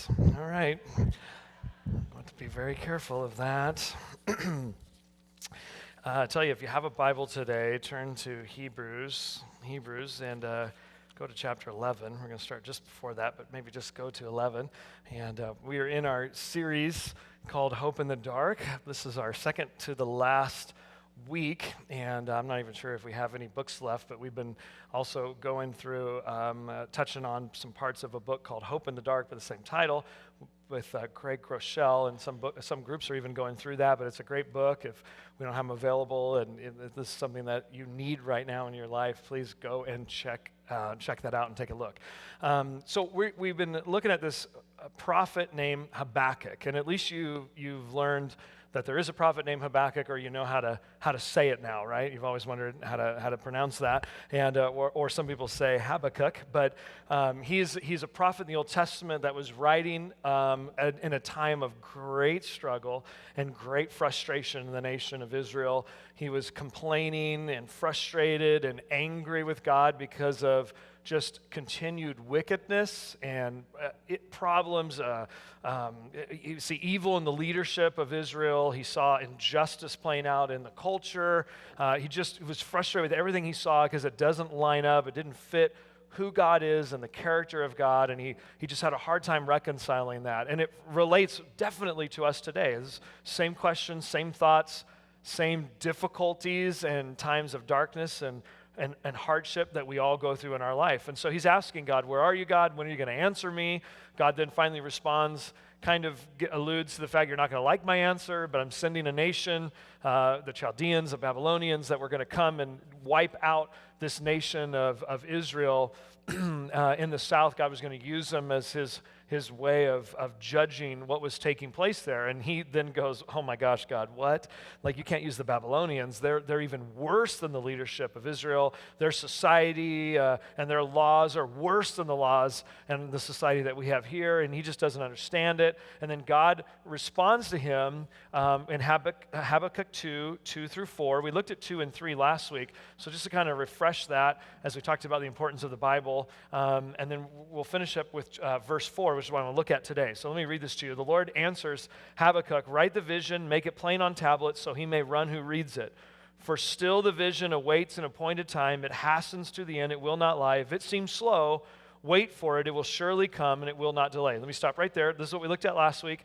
Yes. All right. I'm going to be very careful of that. I tell you, if you have a Bible today, turn to Hebrews, and go to chapter 11. We're going to start just before that, but maybe just go to 11. And we are in our series called Hope in the Dark. This is our second to the last week, and I'm not even sure if we have any books left, but we've been also going through, touching on some parts of a book called Hope in the Dark with the same title, with Groeschel, and some groups are even going through that, but it's a great book. If we don't have them available, and if this is something that you need right now in your life, please go and check that out and take a look. So we've been looking at this prophet named Habakkuk, and at least you've learned that there is a prophet named Habakkuk, or you know how to say it now, right? You've always wondered how to pronounce that, and or some people say Habakkuk, but he's a prophet in the Old Testament that was writing in a time of great struggle and great frustration in the nation of Israel. He was complaining and frustrated and angry with God because of just continued wickedness and problems. You see evil in the leadership of Israel. He saw injustice playing out in the culture. He was frustrated with everything he saw because it doesn't line up. It didn't fit who God is and the character of God, and he just had a hard time reconciling that. And it relates definitely to us today. It's same questions, same thoughts, same difficulties and times of darkness and hardship that we all go through in our life. And so he's asking God, where are you, God? When are you going to answer me? God then finally responds, kind of alludes to the fact you're not going to like my answer, but I'm sending a nation, the Chaldeans, the Babylonians, that were going to come and wipe out this nation of Israel in the south. God was going to use them as his way of judging what was taking place there. And he then goes, oh my gosh, God, what? Like, you can't use the Babylonians. They're even worse than the leadership of Israel. Their society and their laws are worse than the laws and the society that we have here, and he just doesn't understand it. And then God responds to him in Habakkuk 2 through 4. We looked at 2 and 3 last week, so just to kind of refresh that as we talked about the importance of the Bible, and then we'll finish up with verse 4, which is what I want to look at today. So let me read this to you. The Lord answers Habakkuk, write the vision, make it plain on tablets so he may run who reads it. For still the vision awaits an appointed time. It hastens to the end. It will not lie. If it seems slow, wait for it. It will surely come, and it will not delay. Let me stop right there. This is what we looked at last week.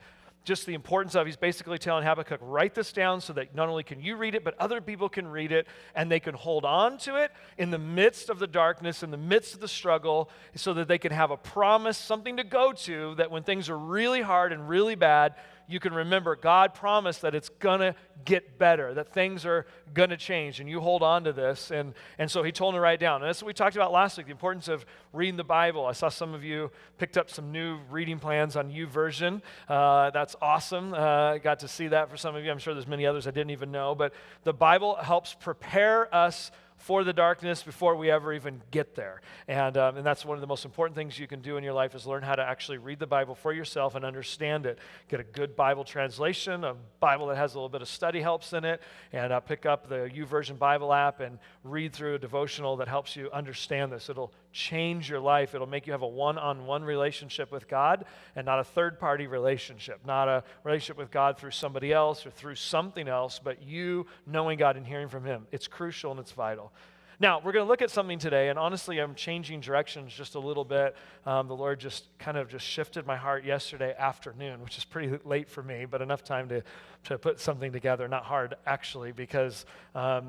Just the importance of, he's basically telling Habakkuk, write this down so that not only can you read it, but other people can read it, and they can hold on to it in the midst of the darkness, in the midst of the struggle, so that they can have a promise, something to go to, that when things are really hard and really bad, you can remember God promised that it's going to get better, that things are going to change, and you hold on to this. And so he told him to write it down. And that's what we talked about last week, the importance of reading the Bible. I saw some of you picked up some new reading plans on YouVersion. That's awesome. Got to see that for some of you. I'm sure there's many others I didn't even know. But the Bible helps prepare us for the darkness before we ever even get there. And that's one of the most important things you can do in your life, is learn how to actually read the Bible for yourself and understand it. Get a good Bible translation, a Bible that has a little bit of study helps in it, and pick up the YouVersion Bible app and read through a devotional that helps you understand this. It'll change your life. It'll make you have a one-on-one relationship with God and not a third-party relationship, not a relationship with God through somebody else or through something else, but you knowing God and hearing from him. It's crucial and it's vital. Now, we're going to look at something today, and honestly, I'm changing directions just a little bit. The Lord just shifted my heart yesterday afternoon, which is pretty late for me, but enough time to put something together. Not hard, actually, because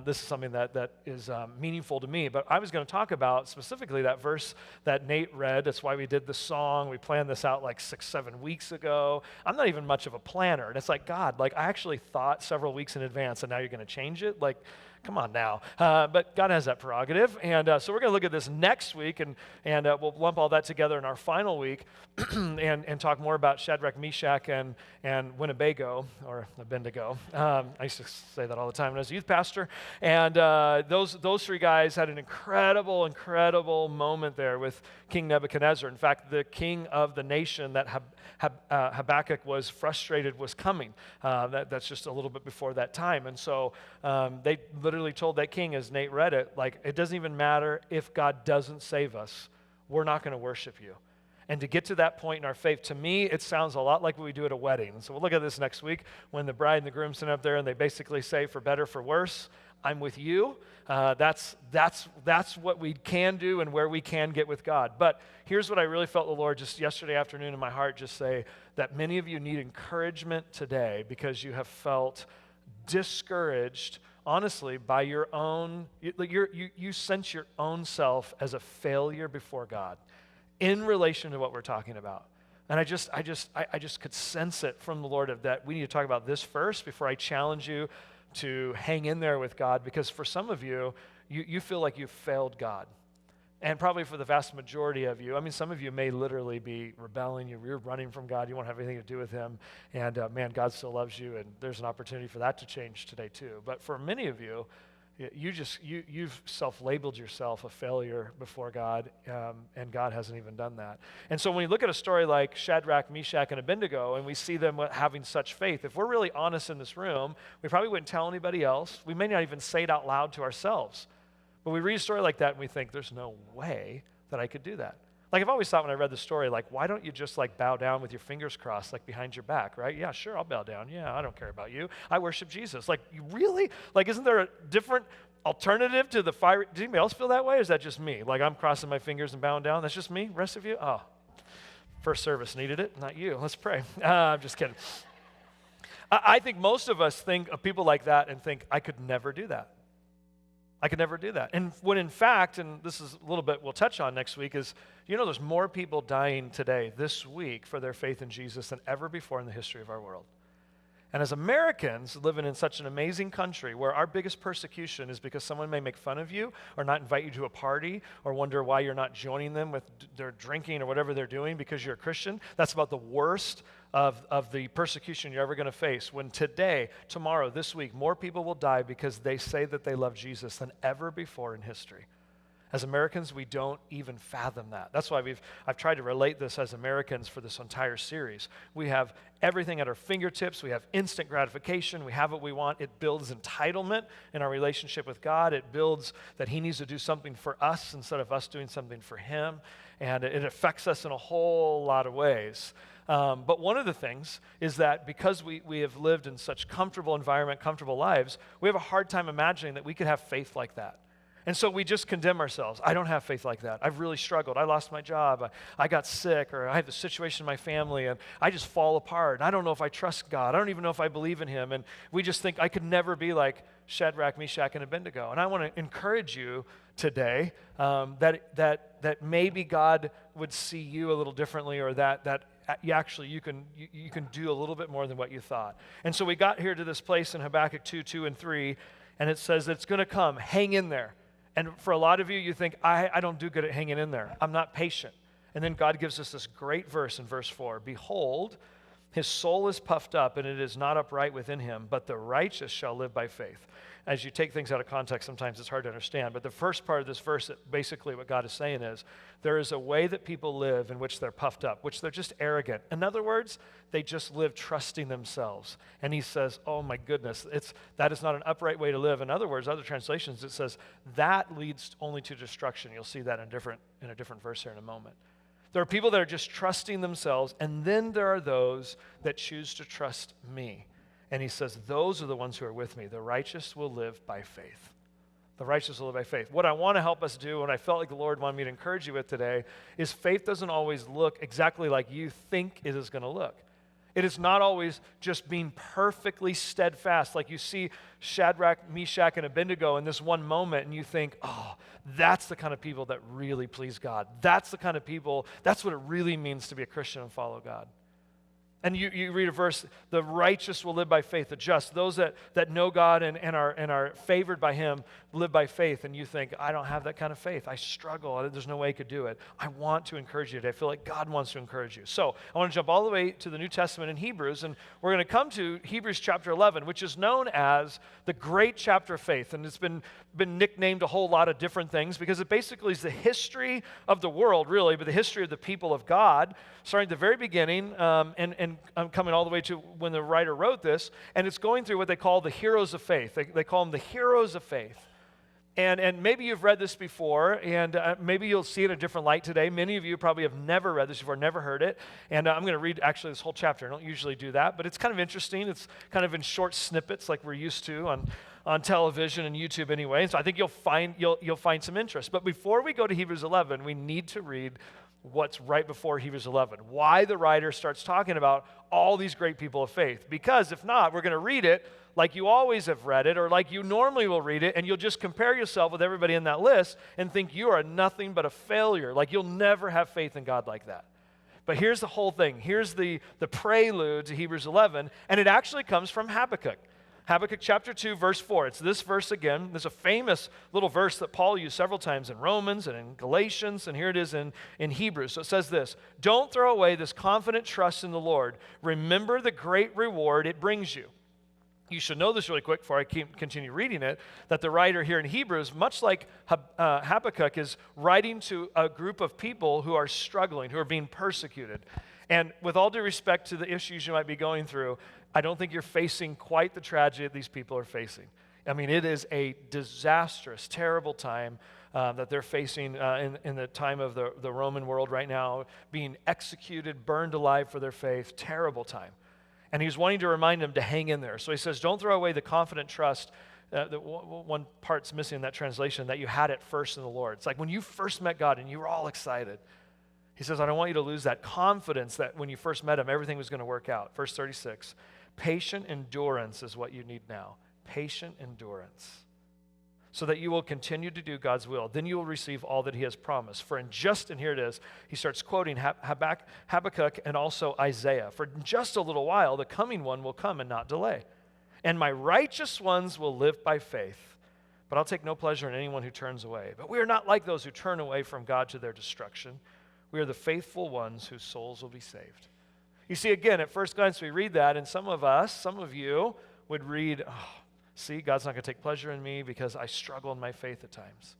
this is something that is meaningful to me. But I was going to talk about specifically that verse that Nate read. That's why we did the song. We planned this out like 6-7 weeks ago. I'm not even much of a planner, and it's like, God, like, I actually thought several weeks in advance, and now you're going to change it? Like, come on now. But God has that prerogative. And so we're going to look at this next week, and we'll lump all that together in our final week and talk more about Shadrach, Meshach, and Winnebago, or Abednego. I used to say that all the time when I was a youth pastor. And those three guys had an incredible moment there with King Nebuchadnezzar. In fact, the king of the nation that Habakkuk was frustrated was coming. That's just a little bit before that time. And so they literally told that king, as Nate read it, like, it doesn't even matter if God doesn't save us. We're not going to worship you. And to get to that point in our faith, to me, it sounds a lot like what we do at a wedding. So we'll look at this next week when the bride and the groom stand up there and they basically say, for better, for worse, I'm with you. That's what we can do and where we can get with God. But here's what I really felt the Lord just yesterday afternoon in my heart just say, that many of you need encouragement today because you have felt discouraged, honestly, by your own, you sense your own self as a failure before God in relation to what we're talking about. And I just could sense it from the Lord of that we need to talk about this first before I challenge you to hang in there with God, because for some of you, you feel like you've failed God. And probably for the vast majority of you, I mean, some of you may literally be rebelling. You're running from God. You won't have anything to do with him. And man, God still loves you, and there's an opportunity for that to change today too. But for many of you, you've self-labeled yourself a failure before God, and God hasn't even done that. And so when you look at a story like Shadrach, Meshach, and Abednego, and we see them having such faith, if we're really honest in this room, we probably wouldn't tell anybody else. We may not even say it out loud to ourselves. But we read a story like that, and we think, there's no way that I could do that. Like, I've always thought when I read the story, like, why don't you just, like, bow down with your fingers crossed, like, behind your back, right? Yeah, sure, I'll bow down. Yeah, I don't care about you. I worship Jesus. Like, you really? Like, isn't there a different alternative to the fire? Does anybody else feel that way, or is that just me? Like, I'm crossing my fingers and bowing down? That's just me? Rest of you? Oh, first service needed it, not you. Let's pray. I'm just kidding. I think most of us think of people like that and think, I could never do that. I could never do that. And when in fact, and this is a little bit we'll touch on next week, is, there's more people dying today, this week, for their faith in Jesus than ever before in the history of our world. And as Americans living in such an amazing country where our biggest persecution is because someone may make fun of you or not invite you to a party or wonder why you're not joining them with their drinking or whatever they're doing because you're a Christian, that's about the worst of the persecution you're ever going to face. When today, tomorrow, this week, more people will die because they say that they love Jesus than ever before in history. As Americans, we don't even fathom that. That's why I've tried to relate this as Americans for this entire series. We have everything at our fingertips. We have instant gratification. We have what we want. It builds entitlement in our relationship with God. It builds that he needs to do something for us instead of us doing something for him. And it affects us in a whole lot of ways. But one of the things is that because we have lived in such comfortable environment, comfortable lives, we have a hard time imagining that we could have faith like that. And so we just condemn ourselves. I don't have faith like that. I've really struggled. I lost my job. I got sick, or I have a situation in my family, and I just fall apart. I don't know if I trust God. I don't even know if I believe in him. And we just think I could never be like Shadrach, Meshach, and Abednego. And I want to encourage you today that maybe God would see you a little differently, or that you can do a little bit more than what you thought. And so we got here to this place in Habakkuk 2, and 3, and it says it's going to come. Hang in there. And for a lot of you, you think, I don't do good at hanging in there. I'm not patient. And then God gives us this great verse in verse 4. Behold, his soul is puffed up, and it is not upright within him, but the righteous shall live by faith. As you take things out of context, sometimes it's hard to understand. But the first part of this verse, basically what God is saying is, there is a way that people live in which they're puffed up, which they're just arrogant. In other words, they just live trusting themselves. And he says, oh my goodness, that is not an upright way to live. In other words, other translations, it says, that leads only to destruction. You'll see that in a different verse here in a moment. There are people that are just trusting themselves, and then there are those that choose to trust me. And he says, those are the ones who are with me. The righteous will live by faith. The righteous will live by faith. What I want to help us do, and I felt like the Lord wanted me to encourage you with today, is faith doesn't always look exactly like you think it is going to look. It is not always just being perfectly steadfast, like you see Shadrach, Meshach, and Abednego in this one moment, and you think, oh, that's the kind of people that really please God. That's the kind of people, that's what it really means to be a Christian and follow God. And you read a verse, the righteous will live by faith, the just, those that know God and are favored by him live by faith. And you think, I don't have that kind of faith. I struggle. There's no way I could do it. I want to encourage you today. I feel like God wants to encourage you. So I want to jump all the way to the New Testament in Hebrews, and we're going to come to Hebrews chapter 11, which is known as the great chapter of faith. And it's been nicknamed a whole lot of different things because it basically is the history of the world, really, but the history of the people of God, starting at the very beginning and coming all the way to when the writer wrote this, and it's going through what they call the heroes of faith. They call them the heroes of faith. And maybe you've read this before, and maybe you'll see it in a different light today. Many of you probably have never read this before, never heard it. And I'm going to read actually this whole chapter. I don't usually do that, but it's kind of interesting. It's kind of in short snippets like we're used to on television and YouTube anyway. So I think you'll find some interest. But before we go to Hebrews 11, we need to read what's right before Hebrews 11, why the writer starts talking about all these great people of faith. Because if not, we're going to read it like you always have read it or like you normally will read it, and you'll just compare yourself with everybody in that list and think you are nothing but a failure. Like you'll never have faith in God like that. But here's the whole thing. Here's the prelude to Hebrews 11, and it actually comes from Habakkuk. Habakkuk chapter 2, verse 4. It's this verse again. There's a famous little verse that Paul used several times in Romans and in Galatians, and here it is in Hebrews. So it says this: "Don't throw away this confident trust in the Lord. Remember the great reward it brings you." You should know this really quick before I continue reading it, that the writer here in Hebrews, much like Habakkuk, is writing to a group of people who are struggling, who are being persecuted. And with all due respect to the issues you might be going through, I don't think you're facing quite the tragedy that these people are facing. I mean, it is a disastrous, terrible time that they're facing in the time of the Roman world right now, being executed, burned alive for their faith. Terrible time. And he's wanting to remind them to hang in there. So he says, don't throw away the confident trust. One part's missing in that translation, that you had at first in the Lord. It's like when you first met God and you were all excited. He says, I don't want you to lose that confidence that when you first met him, everything was going to work out. Verse 36, patient endurance is what you need now. Patient endurance. So that you will continue to do God's will. Then you will receive all that he has promised. For and here it is, he starts quoting Habakkuk and also Isaiah. For in just a little while, the coming one will come and not delay. And my righteous ones will live by faith. But I'll take no pleasure in anyone who turns away. But we are not like those who turn away from God to their destruction. We are the faithful ones whose souls will be saved. You see, again, at first glance, we read that, and some of you would read, see, God's not going to take pleasure in me because I struggle in my faith at times.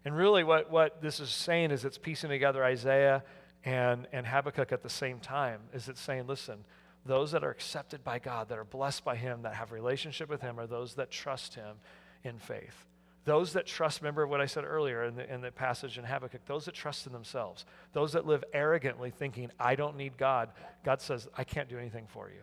And really what this is saying is it's piecing together Isaiah and Habakkuk at the same time. Is it's saying, listen, those that are accepted by God, that are blessed by him, that have a relationship with him, are those that trust him in faith. Those that trust, remember what I said earlier in the passage in Habakkuk, those that trust in themselves, those that live arrogantly thinking, I don't need God. God says, I can't do anything for you.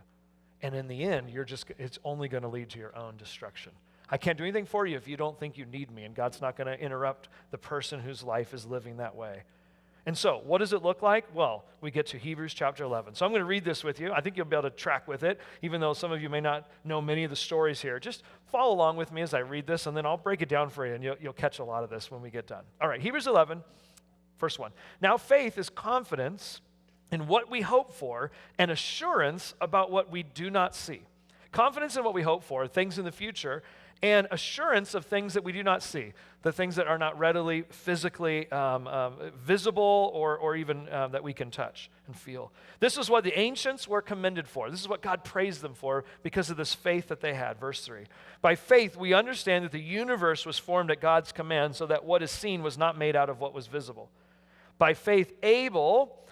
And in the end, it's only going to lead to your own destruction. I can't do anything for you if you don't think you need me, and God's not going to interrupt the person whose life is living that way. And so, what does it look like? Well, we get to Hebrews chapter 11. So I'm going to read this with you. I think you'll be able to track with it, even though some of you may not know many of the stories here. Just follow along with me as I read this, and then I'll break it down for you, and you'll catch a lot of this when we get done. All right, Hebrews 11, first one. Now faith is confidence in what we hope for, and assurance about what we do not see. Confidence in what we hope for, things in the future, and assurance of things that we do not see, the things that are not readily physically visible or even that we can touch and feel. This is what the ancients were commended for. This is what God praised them for because of this faith that they had. Verse 3, by faith we understand that the universe was formed at God's command so that what is seen was not made out of what was visible. By faith Abel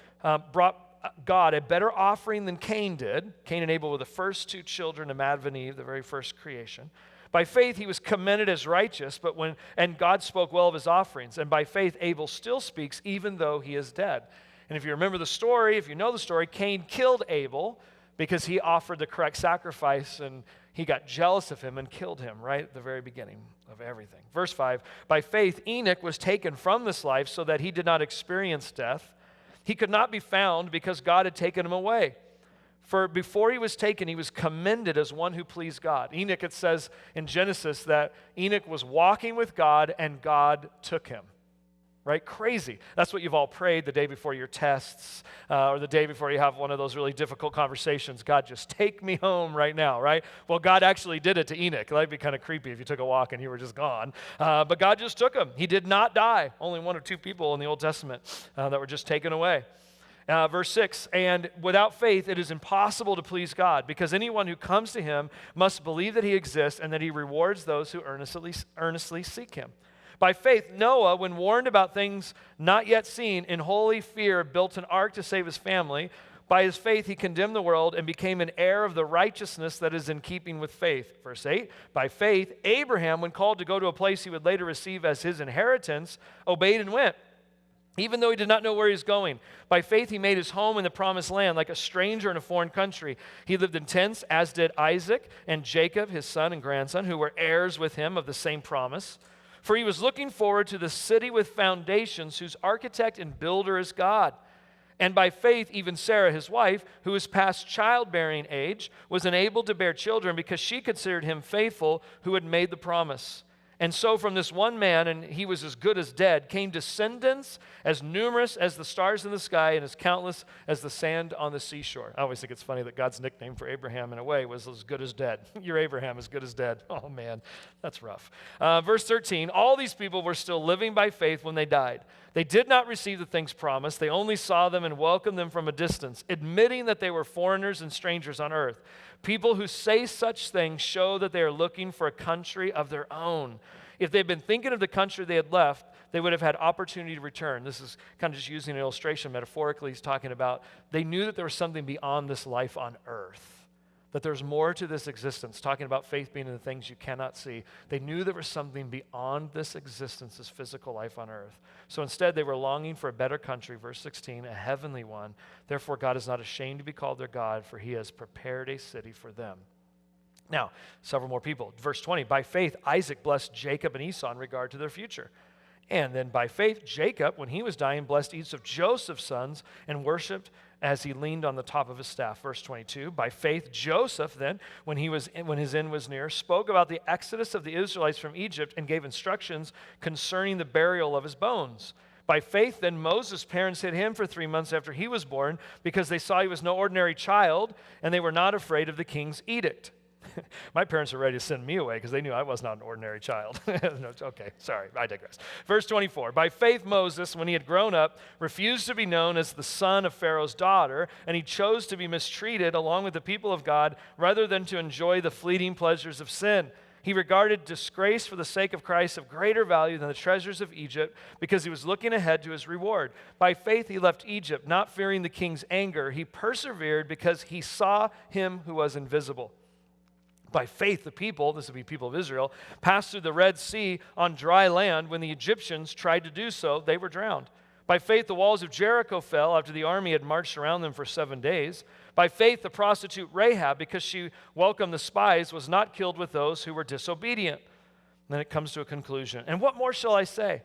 brought God a better offering than Cain did. Cain and Abel were the first two children of Adam and Eve, the very first creation. By faith he was commended as righteous, and God spoke well of his offerings. And by faith Abel still speaks even though he is dead. And if you remember the story, if you know the story, Cain killed Abel because he offered the correct sacrifice, and he got jealous of him and killed him right at the very beginning of everything. Verse 5, by faith Enoch was taken from this life so that he did not experience death. He could not be found because God had taken him away. For before he was taken, he was commended as one who pleased God. Enoch, it says in Genesis that Enoch was walking with God and God took him. Right? Crazy. That's what you've all prayed the day before your tests or the day before you have one of those really difficult conversations. God, just take me home right now, right? Well, God actually did it to Enoch. That'd be kind of creepy if you took a walk and you were just gone. But God just took him. He did not die. Only one or two people in the Old Testament that were just taken away. Verse 6, and without faith it is impossible to please God, because anyone who comes to him must believe that he exists and that he rewards those who earnestly seek him. By faith, Noah, when warned about things not yet seen, in holy fear built an ark to save his family. By his faith, he condemned the world and became an heir of the righteousness that is in keeping with faith. Verse 8, by faith, Abraham, when called to go to a place he would later receive as his inheritance, obeyed and went, even though he did not know where he was going. By faith, he made his home in the promised land, like a stranger in a foreign country. He lived in tents, as did Isaac and Jacob, his son and grandson, who were heirs with him of the same promise. For he was looking forward to the city with foundations, whose architect and builder is God. And by faith, even Sarah, his wife, who was past childbearing age, was enabled to bear children because she considered him faithful who had made the promise. And so from this one man, and he was as good as dead, came descendants as numerous as the stars in the sky and as countless as the sand on the seashore. I always think it's funny that God's nickname for Abraham, in a way, was as good as dead. You're Abraham, as good as dead. Oh, man, that's rough. Verse 13, all these people were still living by faith when they died. They did not receive the things promised. They only saw them and welcomed them from a distance, admitting that they were foreigners and strangers on earth. People who say such things show that they are looking for a country of their own. If they'd been thinking of the country they had left, they would have had opportunity to return. This is kind of just using an illustration. Metaphorically, he's talking about they knew that there was something beyond this life on earth, that there's more to this existence, talking about faith being in the things you cannot see. They knew there was something beyond this existence, this physical life on earth. So instead, they were longing for a better country, verse 16, a heavenly one. Therefore, God is not ashamed to be called their God, for he has prepared a city for them. Now, several more people. Verse 20, by faith, Isaac blessed Jacob and Esau in regard to their future. And then by faith, Jacob, when he was dying, blessed each of Joseph's sons and worshiped as he leaned on the top of his staff. Verse 22, by faith, Joseph then, when his end was near, spoke about the exodus of the Israelites from Egypt and gave instructions concerning the burial of his bones. By faith, then, Moses' parents hid him for 3 months after he was born because they saw he was no ordinary child and they were not afraid of the king's edict. My parents were ready to send me away because they knew I was not an ordinary child. No, okay, sorry, I digress. Verse 24, by faith Moses, when he had grown up, refused to be known as the son of Pharaoh's daughter, and he chose to be mistreated along with the people of God rather than to enjoy the fleeting pleasures of sin. He regarded disgrace for the sake of Christ of greater value than the treasures of Egypt because he was looking ahead to his reward. By faith he left Egypt, not fearing the king's anger. He persevered because he saw him who was invisible. By faith, the people, this would be people of Israel, passed through the Red Sea on dry land. When the Egyptians tried to do so, they were drowned. By faith, the walls of Jericho fell after the army had marched around them for 7 days. By faith, the prostitute Rahab, because she welcomed the spies, was not killed with those who were disobedient. And then it comes to a conclusion. And what more shall I say?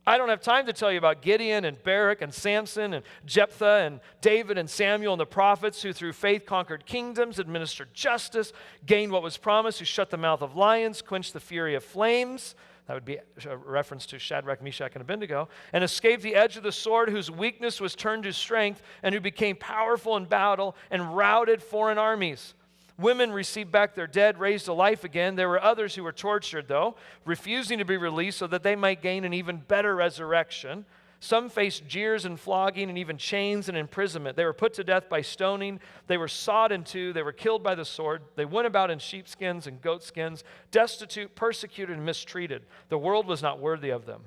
I don't have time to tell you about Gideon and Barak and Samson and Jephthah and David and Samuel and the prophets who through faith conquered kingdoms, administered justice, gained what was promised, who shut the mouth of lions, quenched the fury of flames. That would be a reference to Shadrach, Meshach, and Abednego. And escaped the edge of the sword, whose weakness was turned to strength, and who became powerful in battle and routed foreign armies. Women received back their dead, raised to life again. There were others who were tortured, though, refusing to be released so that they might gain an even better resurrection. Some faced jeers and flogging and even chains and imprisonment. They were put to death by stoning. They were sawed in two. They were killed by the sword. They went about in sheepskins and goatskins, destitute, persecuted, and mistreated. The world was not worthy of them.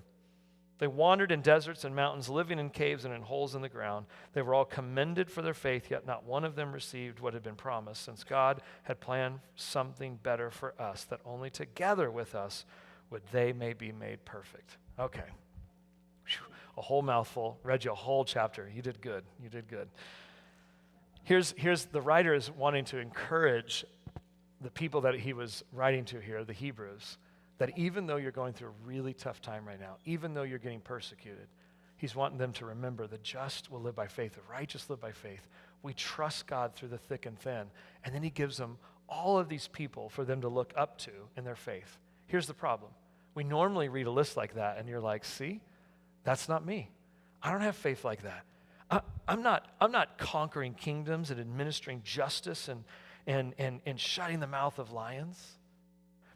They wandered in deserts and mountains, living in caves and in holes in the ground. They were all commended for their faith, yet not one of them received what had been promised, since God had planned something better for us, that only together with us would they may be made perfect. Okay. Whew. A whole mouthful. Read you a whole chapter. You did good. You did good. Here's the writer is wanting to encourage the people that he was writing to here, the Hebrews, that even though you're going through a really tough time right now, even though you're getting persecuted, he's wanting them to remember the just will live by faith, the righteous live by faith. We trust God through the thick and thin. And then he gives them all of these people for them to look up to in their faith. Here's the problem. We normally read a list like that, and you're like, see, that's not me. I don't have faith like that. I'm not conquering kingdoms and administering justice and shutting the mouth of lions.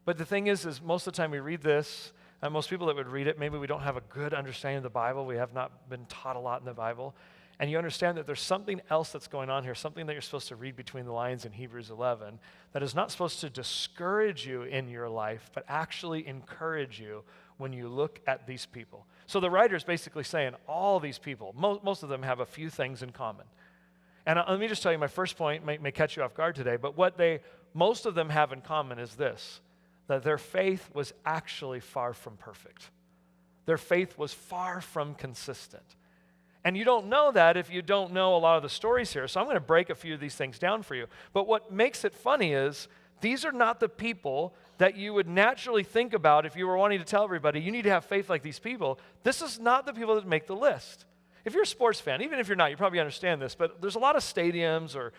But the thing is most of the time we read this, and most people that would read it, maybe we don't have a good understanding of the Bible. We have not been taught a lot in the Bible. And you understand that there's something else that's going on here, something that you're supposed to read between the lines in Hebrews 11 that is not supposed to discourage you in your life, but actually encourage you when you look at these people. So the writer is basically saying all these people, most of them have a few things in common. And let me just tell you, my first point may catch you off guard today, but what most of them have in common is this, that their faith was actually far from perfect. Their faith was far from consistent. And you don't know that if you don't know a lot of the stories here. So I'm going to break a few of these things down for you. But what makes it funny is these are not the people that you would naturally think about if you were wanting to tell everybody, you need to have faith like these people. This is not the people that make the list. If you're a sports fan, even if you're not, you probably understand this, but there's a lot of stadiums or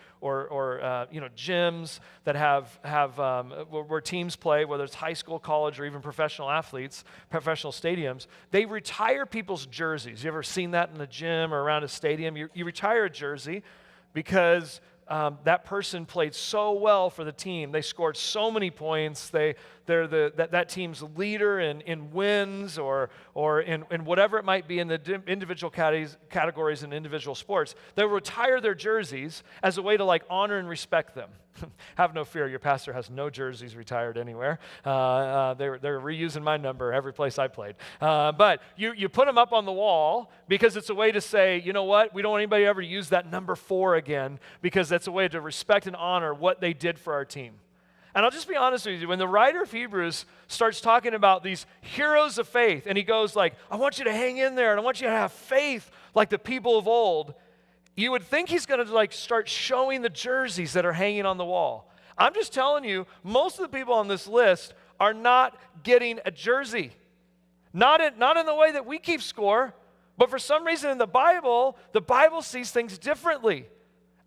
gyms that have where teams play, whether it's high school, college, or even professional athletes, professional stadiums. They retire people's jerseys. You ever seen that in the gym or around a stadium? You retire a jersey because that person played so well for the team. They scored so many points. They're that team's leader in wins or in whatever it might be in the individual categories in individual sports. They retire their jerseys as a way to honor and respect them. Have no fear, your pastor has no jerseys retired anywhere. They're reusing my number every place I played. But you put them up on the wall because it's a way to say, you know what, we don't want anybody ever to use that number 4 again, because that's a way to respect and honor what they did for our team. And I'll just be honest with you, when the writer of Hebrews starts talking about these heroes of faith, and he goes I want you to hang in there, and I want you to have faith like the people of old, you would think he's going to start showing the jerseys that are hanging on the wall. I'm just telling you, most of the people on this list are not getting a jersey. Not in the way that we keep score, but for some reason in the Bible sees things differently.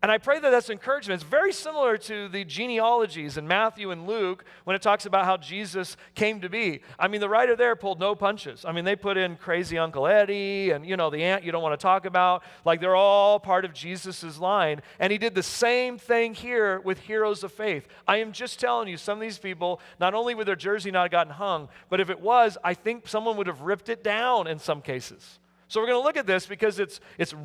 And I pray that that's encouragement. It's very similar to the genealogies in Matthew and Luke when it talks about how Jesus came to be. I mean, the writer there pulled no punches. I mean, they put in crazy Uncle Eddie and, the aunt you don't want to talk about. They're all part of Jesus' line. And he did the same thing here with heroes of faith. I am just telling you, some of these people, not only would their jersey not have gotten hung, but if it was, I think someone would have ripped it down in some cases. So we're going to look at this because it's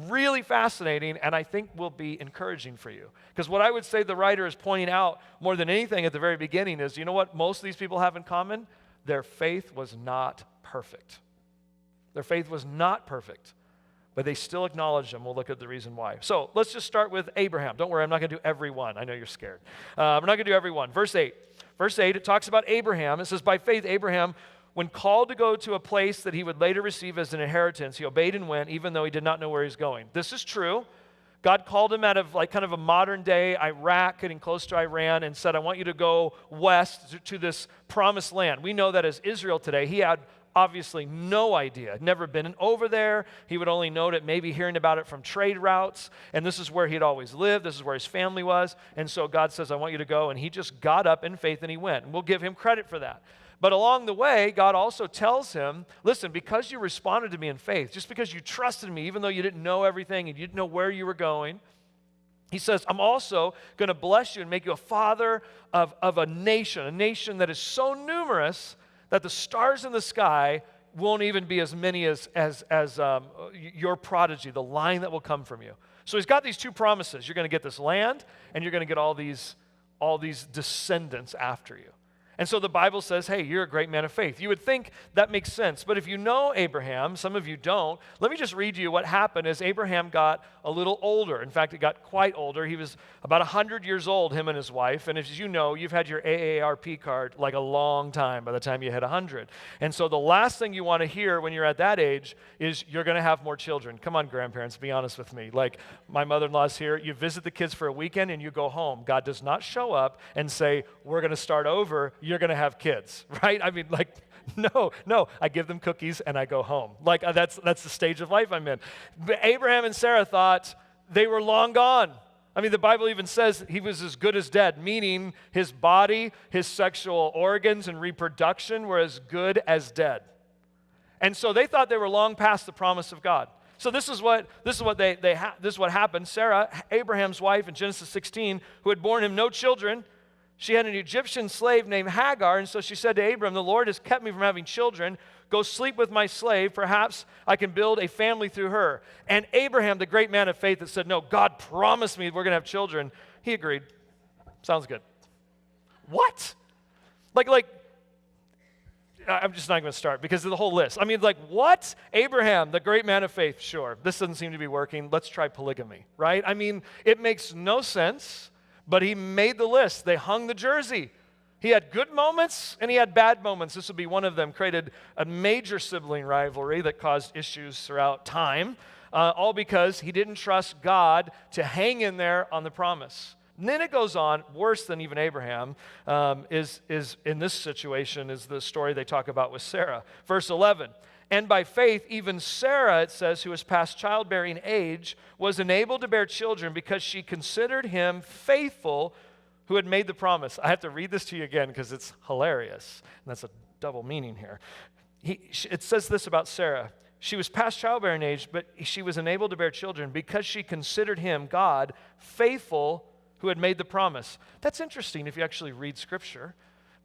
really fascinating, and I think will be encouraging for you. Because what I would say the writer is pointing out more than anything at the very beginning is, you know what most of these people have in common? Their faith was not perfect. Their faith was not perfect, but they still acknowledge them. We'll look at the reason why. So let's just start with Abraham. Don't worry, I'm not going to do every one. I know you're scared. We're not going to do every one. Verse 8. Verse 8, it talks about Abraham. It says, by faith, Abraham, when called to go to a place that he would later receive as an inheritance, he obeyed and went, even though he did not know where he was going. This is true. God called him out of kind of a modern day Iraq, getting close to Iran, and said, I want you to go west to this promised land. We know that as Israel today, he had obviously no idea. Had never been over there. He would only know it maybe hearing about it from trade routes, and this is where he'd always lived. This is where his family was, and so God says, I want you to go, and he just got up in faith and he went, and we'll give him credit for that. But along the way, God also tells him, listen, because you responded to me in faith, just because you trusted me, even though you didn't know everything and you didn't know where you were going, he says, I'm also going to bless you and make you a father of a nation that is so numerous that the stars in the sky won't even be as many as your prodigy, the line that will come from you. So he's got these two promises. You're going to get this land, and you're going to get all these descendants after you. And so the Bible says, hey, you're a great man of faith. You would think that makes sense. But if you know Abraham, some of you don't, let me just read to you what happened as Abraham got a little older. In fact, he got quite older. He was about 100 years old, him and his wife. And as you know, you've had your AARP card a long time by the time you hit 100. And so the last thing you want to hear when you're at that age is you're going to have more children. Come on, grandparents, be honest with me. My mother-in-law's here. You visit the kids for a weekend and you go home. God does not show up and say, we're going to start over. You're going to have kids, right? I mean, no, I give them cookies and I go home. That's the stage of life I'm in. But Abraham and Sarah thought they were long gone. I mean, the Bible even says he was as good as dead, meaning his body, his sexual organs, and reproduction were as good as dead. And so they thought they were long past the promise of God. So this is what happened. Sarah, Abraham's wife in Genesis 16, who had borne him no children, she had an Egyptian slave named Hagar, and so she said to Abram, the Lord has kept me from having children. Go sleep with my slave. Perhaps I can build a family through her. And Abraham, the great man of faith that said, no, God promised me we're going to have children, he agreed. Sounds good. What? I'm just not going to start because of the whole list. I mean, like, what? Abraham, the great man of faith, sure. This doesn't seem to be working. Let's try polygamy, right? I mean, it makes no sense, but he made the list. They hung the jersey. He had good moments and he had bad moments. This would be one of them. Created a major sibling rivalry that caused issues throughout time, all because he didn't trust God to hang in there on the promise. And then it goes on, worse than even Abraham, is in this situation is the story they talk about with Sarah. Verse 11, and by faith, even Sarah, it says, who was past childbearing age, was enabled to bear children because she considered him faithful who had made the promise. I have to read this to you again because it's hilarious. And that's a double meaning here. It says this about Sarah. She was past childbearing age, but she was enabled to bear children because she considered him, God, faithful who had made the promise. That's interesting if you actually read Scripture,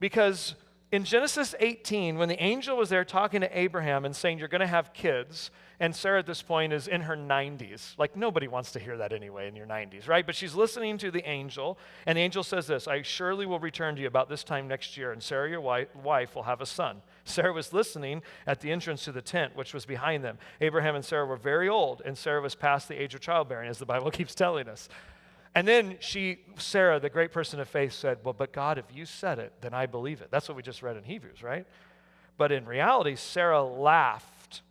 because in Genesis 18, when the angel was there talking to Abraham and saying, you're going to have kids, and Sarah at this point is in her 90s. Like, nobody wants to hear that anyway in your 90s, right? But she's listening to the angel, and the angel says this, I surely will return to you about this time next year, and Sarah, your wife, will have a son. Sarah was listening at the entrance to the tent, which was behind them. Abraham and Sarah were very old, and Sarah was past the age of childbearing, as the Bible keeps telling us. And then Sarah, the great person of faith, said, well, but God, if you said it, then I believe it. That's what we just read in Hebrews, right? But in reality, Sarah laughed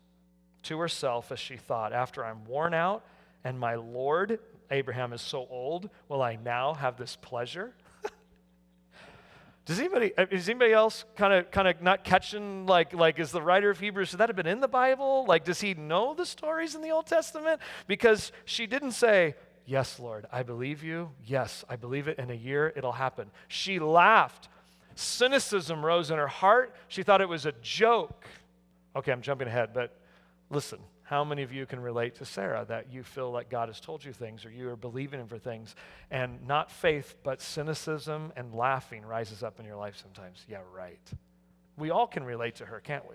to herself as she thought, after I'm worn out and my Lord, Abraham, is so old, will I now have this pleasure? Is anybody else kind of not catching, like is the writer of Hebrews, should that have been in the Bible? Like, does he know the stories in the Old Testament? Because she didn't say, yes, Lord, I believe you. Yes, I believe it. In a year, it'll happen. She laughed. Cynicism rose in her heart. She thought it was a joke. Okay, I'm jumping ahead, but listen, how many of you can relate to Sarah that you feel like God has told you things or you are believing him for things and not faith, but cynicism and laughing rises up in your life sometimes? Yeah, right. We all can relate to her, can't we?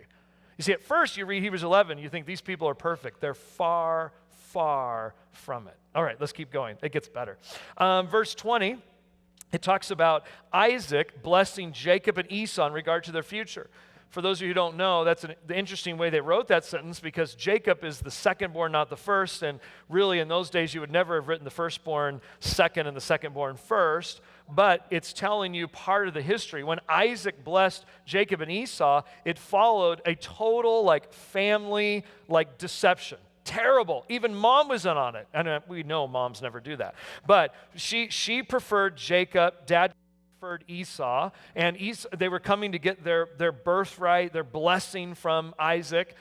You see, at first you read Hebrews 11, you think these people are perfect. They're far, far from it. All right, let's keep going. It gets better. Verse 20, it talks about Isaac blessing Jacob and Esau in regard to their future. For those of you who don't know, that's the interesting way they wrote that sentence, because Jacob is the secondborn, not the first, and really in those days you would never have written the firstborn second and the secondborn first, but it's telling you part of the history. When Isaac blessed Jacob and Esau, it followed a total family deception. Terrible. Even mom was in on it. And we know moms never do that. But she preferred Jacob, dad preferred Esau, and they were coming to get their birthright, their blessing from Isaac.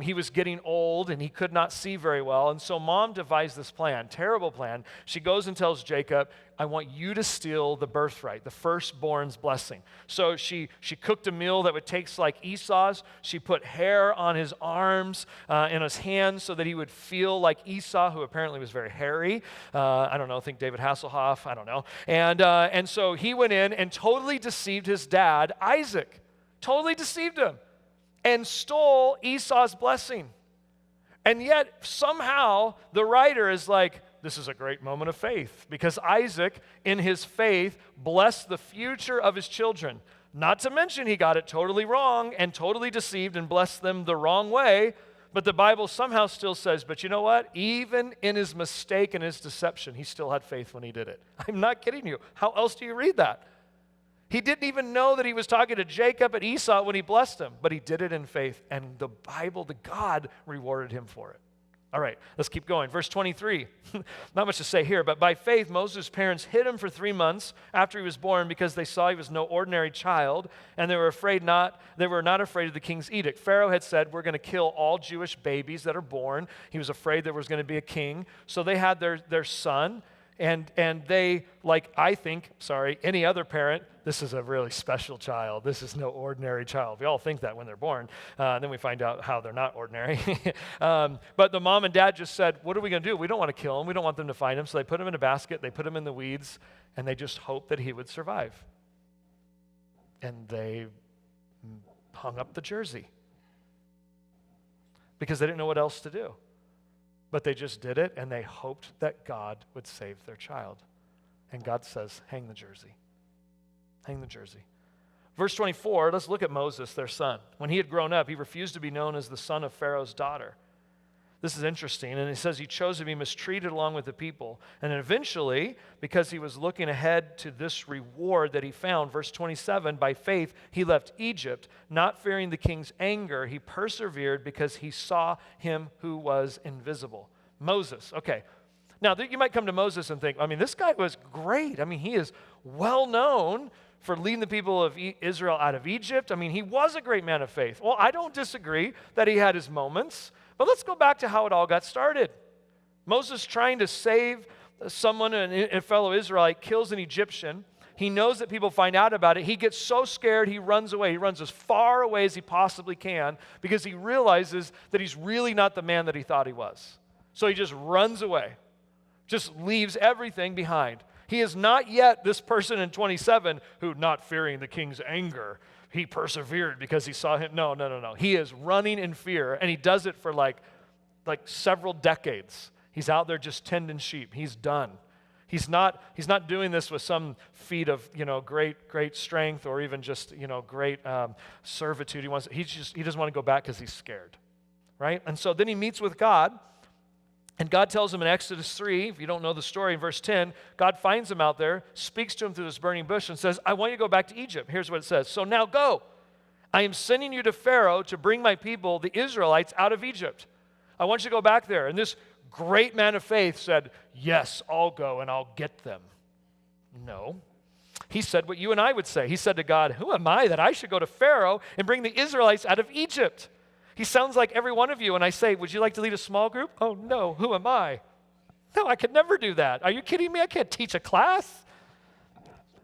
He was getting old and he could not see very well, and so mom devised this plan, terrible plan. She goes and tells Jacob, I want you to steal the birthright, the firstborn's blessing. So she cooked a meal that would taste like Esau's. She put hair on his arms and his hands so that he would feel like Esau, who apparently was very hairy. I don't know, think David Hasselhoff, I don't know. And so he went in and totally deceived his dad, Isaac. Totally deceived him and stole Esau's blessing. And yet somehow the writer is like, this is a great moment of faith, because Isaac, in his faith, blessed the future of his children. Not to mention he got it totally wrong and totally deceived and blessed them the wrong way, but the Bible somehow still says, but you know what? Even in his mistake and his deception, he still had faith when he did it. I'm not kidding you. How else do you read that? He didn't even know that he was talking to Jacob and Esau when he blessed them, but he did it in faith, and the God rewarded him for it. All right, let's keep going. Verse 23, not much to say here, but by faith, Moses' parents hid him for 3 months after he was born because they saw he was no ordinary child, and they were not afraid of the king's edict. Pharaoh had said, we're going to kill all Jewish babies that are born. He was afraid there was going to be a king. So they had their son, and they, any other parent, this is a really special child. This is no ordinary child. We all think that when they're born. Then we find out how they're not ordinary. But the mom and dad just said, what are we going to do? We don't want to kill him. We don't want them to find him. So they put him in a basket. They put him in the weeds. And they just hoped that he would survive. And they hung up the jersey. Because they didn't know what else to do. But they just did it, and they hoped that God would save their child. And God says, hang the jersey. Hang the jersey. Verse 24, let's look at Moses, their son. When he had grown up, he refused to be known as the son of Pharaoh's daughter. This is interesting, and it says he chose to be mistreated along with the people. And then eventually, because he was looking ahead to this reward that he found, verse 27, by faith he left Egypt, not fearing the king's anger. He persevered because he saw him who was invisible. Moses, okay. Now, you might come to Moses and think, this guy was great. He is well known for leading the people of Israel out of Egypt. He was a great man of faith. Well, I don't disagree that he had his moments. But let's go back to how it all got started. Moses trying to save someone, a fellow Israelite, kills an Egyptian. He knows that people find out about it. He gets so scared, he runs away. He runs as far away as he possibly can because he realizes that he's really not the man that he thought he was. So he just runs away, just leaves everything behind. He is not yet this person in 27 who, not fearing the king's anger, he persevered because he saw him. No. He is running in fear, and he does it for like several decades. He's out there just tending sheep. He's done. He's not doing this with some feat of great strength or even just great servitude. He doesn't want to go back because he's scared, right? And so then he meets with God. And God tells him in Exodus 3, if you don't know the story, in verse 10, God finds him out there, speaks to him through this burning bush and says, I want you to go back to Egypt. Here's what it says. So now go. I am sending you to Pharaoh to bring my people, the Israelites, out of Egypt. I want you to go back there. And this great man of faith said, yes, I'll go and I'll get them. No. He said what you and I would say. He said to God, who am I that I should go to Pharaoh and bring the Israelites out of Egypt? He sounds like every one of you when I say, would you like to lead a small group? Oh, no, who am I? No, I could never do that. Are you kidding me? I can't teach a class.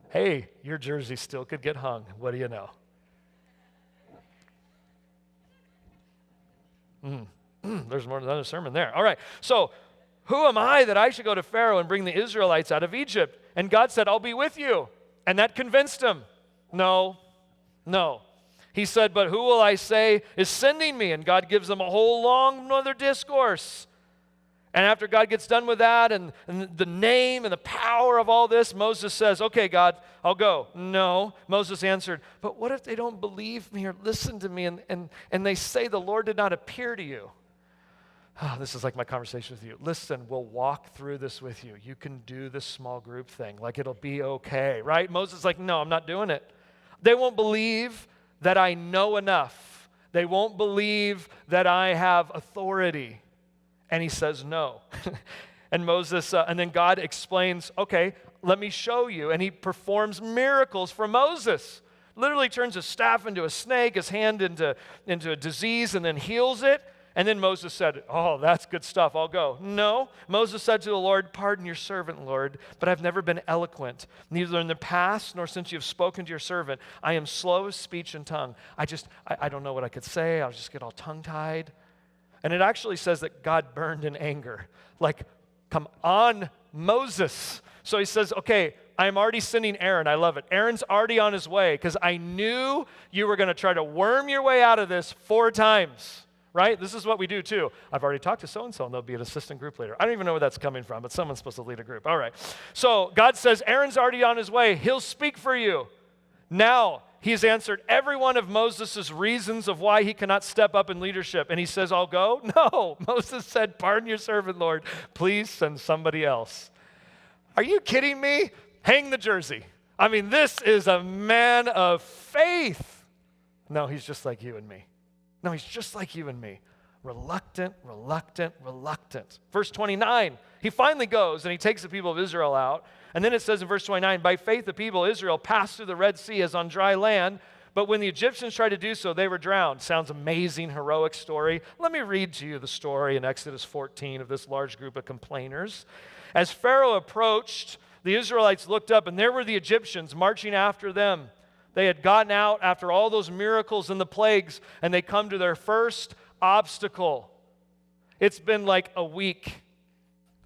Hey, your jersey still could get hung. What do you know? There's more than another sermon there. All right, so who am I that I should go to Pharaoh and bring the Israelites out of Egypt? And God said, I'll be with you. And that convinced him. No. He said, but who will I say is sending me? And God gives them a whole long another discourse. And after God gets done with that and the name and the power of all this, Moses says, okay, God, I'll go. No, Moses answered, but what if they don't believe me or listen to me and they say the Lord did not appear to you? Oh, this is like my conversation with you. Listen, we'll walk through this with you. You can do this small group thing. Like it'll be okay, right? Moses is like, no, I'm not doing it. They won't believe that I know enough. They won't believe that I have authority. And he says no. And Moses, and then God explains, okay, let me show you. And he performs miracles for Moses. Literally turns his staff into a snake, his hand into a disease, and then heals it. And then Moses said, oh, that's good stuff, I'll go. No, Moses said to the Lord, pardon your servant, Lord, but I've never been eloquent, neither in the past nor since you have spoken to your servant. I am slow of speech and tongue. I don't know what I could say. I'll just get all tongue-tied. And it actually says that God burned in anger. Like, come on, Moses. So he says, okay, I'm already sending Aaron. I love it. Aaron's already on his way because I knew you were going to try to worm your way out of this 4 times. Right? This is what we do too. I've already talked to so-and-so and they'll be an assistant group leader. I don't even know where that's coming from, but someone's supposed to lead a group. All right. So God says, Aaron's already on his way. He'll speak for you. Now, he's answered every one of Moses' reasons of why he cannot step up in leadership. And he says, I'll go? No. Moses said, pardon your servant, Lord. Please send somebody else. Are you kidding me? Hang the jersey. This is a man of faith. No, he's just like you and me. No, he's just like you and me. Reluctant. Verse 29, he finally goes and he takes the people of Israel out. And then it says in verse 29, by faith the people of Israel passed through the Red Sea as on dry land. But when the Egyptians tried to do so, they were drowned. Sounds amazing, heroic story. Let me read to you the story in Exodus 14 of this large group of complainers. As Pharaoh approached, the Israelites looked up and there were the Egyptians marching after them. They had gotten out after all those miracles and the plagues, and they come to their first obstacle. It's been like a week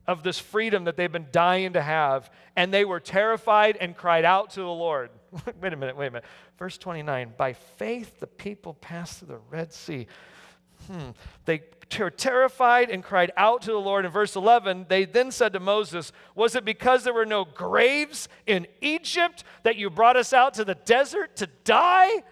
of this freedom that they've been dying to have, and they were terrified and cried out to the Lord. Wait a minute. Verse 29, by faith the people passed through the Red Sea. They were terrified and cried out to the Lord. In verse 11, they then said to Moses, was it because there were no graves in Egypt that you brought us out to the desert to die?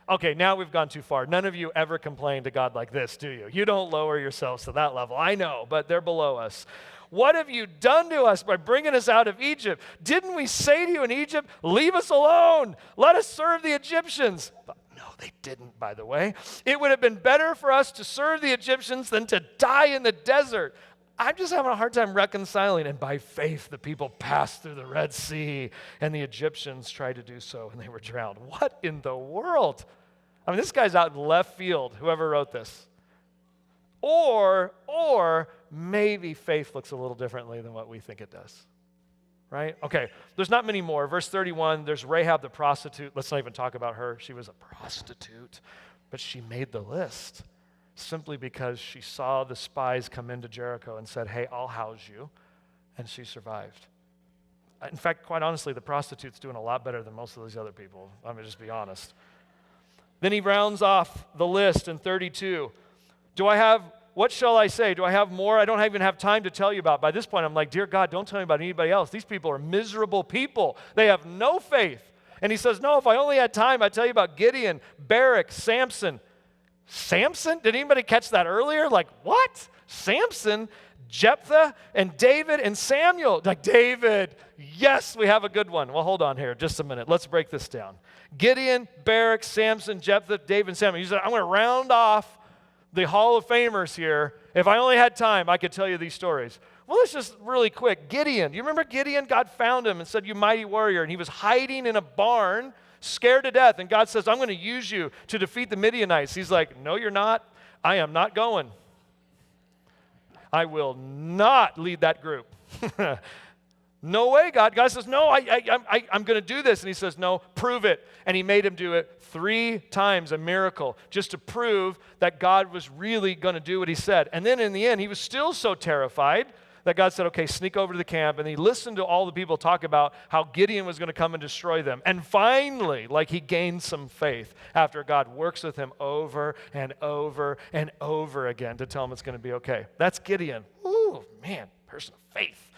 Okay, now we've gone too far. None of you ever complain to God like this, do you? You don't lower yourselves to that level. I know, but they're below us. What have you done to us by bringing us out of Egypt? Didn't we say to you in Egypt, leave us alone, let us serve the Egyptians? But no, they didn't, by the way. It would have been better for us to serve the Egyptians than to die in the desert. I'm just having a hard time reconciling. And by faith, the people passed through the Red Sea, and the Egyptians tried to do so, and they were drowned. What in the world? I mean, this guy's out in left field, whoever wrote this. Or maybe faith looks a little differently than what we think it does, right? Okay, there's not many more. Verse 31, there's Rahab the prostitute. Let's not even talk about her. She was a prostitute, but she made the list simply because she saw the spies come into Jericho and said, hey, I'll house you, and she survived. In fact, quite honestly, the prostitute's doing a lot better than most of these other people. I'm going to just be honest. Then he rounds off the list in 32. What shall I say? Do I have more? I don't even have time to tell you about. By this point, I'm like, dear God, don't tell me about anybody else. These people are miserable people. They have no faith. And he says, no, if I only had time, I'd tell you about Gideon, Barak, Samson. Samson? Did anybody catch that earlier? Like, what? Samson, Jephthah, and David, and Samuel. Like, David, yes, we have a good one. Well, hold on here just a minute. Let's break this down. Gideon, Barak, Samson, Jephthah, David, and Samuel. You said, I'm going to round off the Hall of Famers here. If I only had time, I could tell you these stories. Well, let's just really quick. Gideon. You remember Gideon? God found him and said, you mighty warrior. And he was hiding in a barn, scared to death. And God says, I'm going to use you to defeat the Midianites. He's like, no, you're not. I am not going. I will not lead that group. No way, God. God says, no, I'm going to do this. And he says, no, prove it. And he made him do it 3 times, a miracle, just to prove that God was really going to do what he said. And then in the end, he was still so terrified that God said, okay, sneak over to the camp. And he listened to all the people talk about how Gideon was going to come and destroy them. And finally, like he gained some faith after God works with him over and over and over again to tell him it's going to be okay. That's Gideon. Ooh, man, person of faith.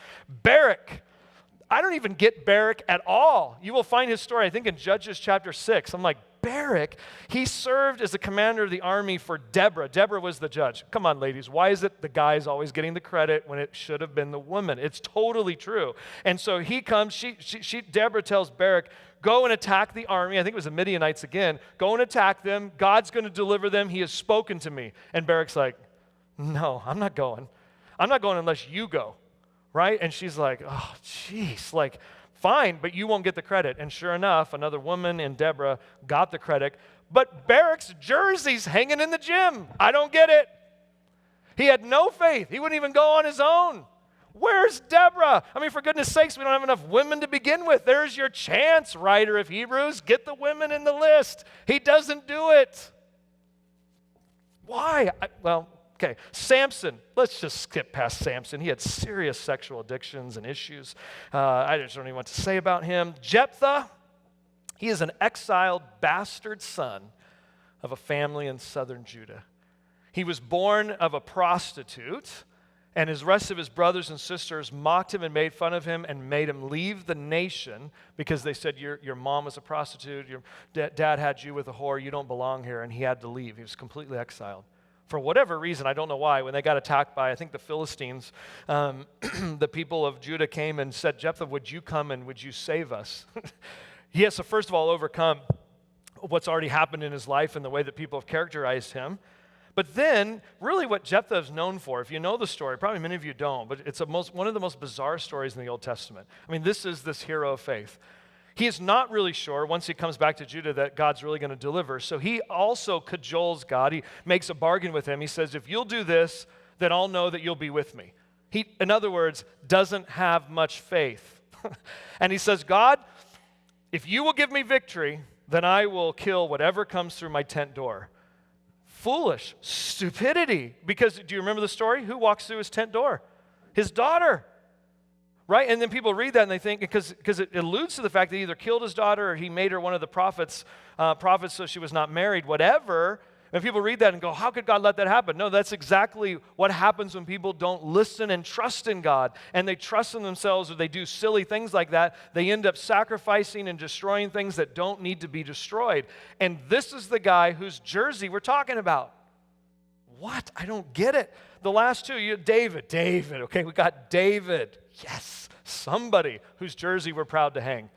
Barak. I don't even get Barak at all. You will find his story, I think, in Judges chapter 6. I'm like, Barak, he served as the commander of the army for Deborah. Deborah was the judge. Come on, ladies. Why is it the guy's always getting the credit when it should have been the woman? It's totally true. And so he comes, Deborah tells Barak, go and attack the army. I think it was the Midianites again. Go and attack them. God's going to deliver them. He has spoken to me. And Barak's like, no, I'm not going. I'm not going unless you go. Right? And she's like, oh, jeez, like, fine, but you won't get the credit. And sure enough, another woman in Deborah got the credit. But Barak's jersey's hanging in the gym. I don't get it. He had no faith. He wouldn't even go on his own. Where's Deborah? I mean, for goodness sakes, we don't have enough women to begin with. There's your chance, writer of Hebrews. Get the women in the list. He doesn't do it. Why? Okay, Samson. Let's just skip past Samson. He had serious sexual addictions and issues. I just don't even know what to say about him. Jephthah, he is an exiled bastard son of a family in southern Judah. He was born of a prostitute, and his rest of his brothers and sisters mocked him and made fun of him and made him leave the nation because they said, your mom was a prostitute, your dad had you with a whore, you don't belong here, and he had to leave. He was completely exiled. For whatever reason, I don't know why, when they got attacked by, I think, the Philistines, the people of Judah came and said, Jephthah, would you come and would you save us? He has to, first of all, overcome what's already happened in his life and the way that people have characterized him. But then, really what Jephthah is known for, if you know the story, probably many of you don't, but it's one of the most bizarre stories in the Old Testament. I mean, this is this hero of faith. He is not really sure, once he comes back to Judah, that God's really going to deliver. So he also cajoles God. He makes a bargain with him. He says, if you'll do this, then I'll know that you'll be with me. He, in other words, doesn't have much faith. And he says, God, if you will give me victory, then I will kill whatever comes through my tent door. Foolish, stupidity. Because, do you remember the story? Who walks through his tent door? His daughter. Right? And then people read that and they think, because it alludes to the fact that he either killed his daughter or he made her one of the prophets so she was not married, whatever. And people read that and go, how could God let that happen? No, that's exactly what happens when people don't listen and trust in God, and they trust in themselves, or they do silly things like that. They end up sacrificing and destroying things that don't need to be destroyed. And this is the guy whose jersey we're talking about. What? I don't get it. The last two, David. Okay, we got David. Yes, somebody whose jersey we're proud to hang.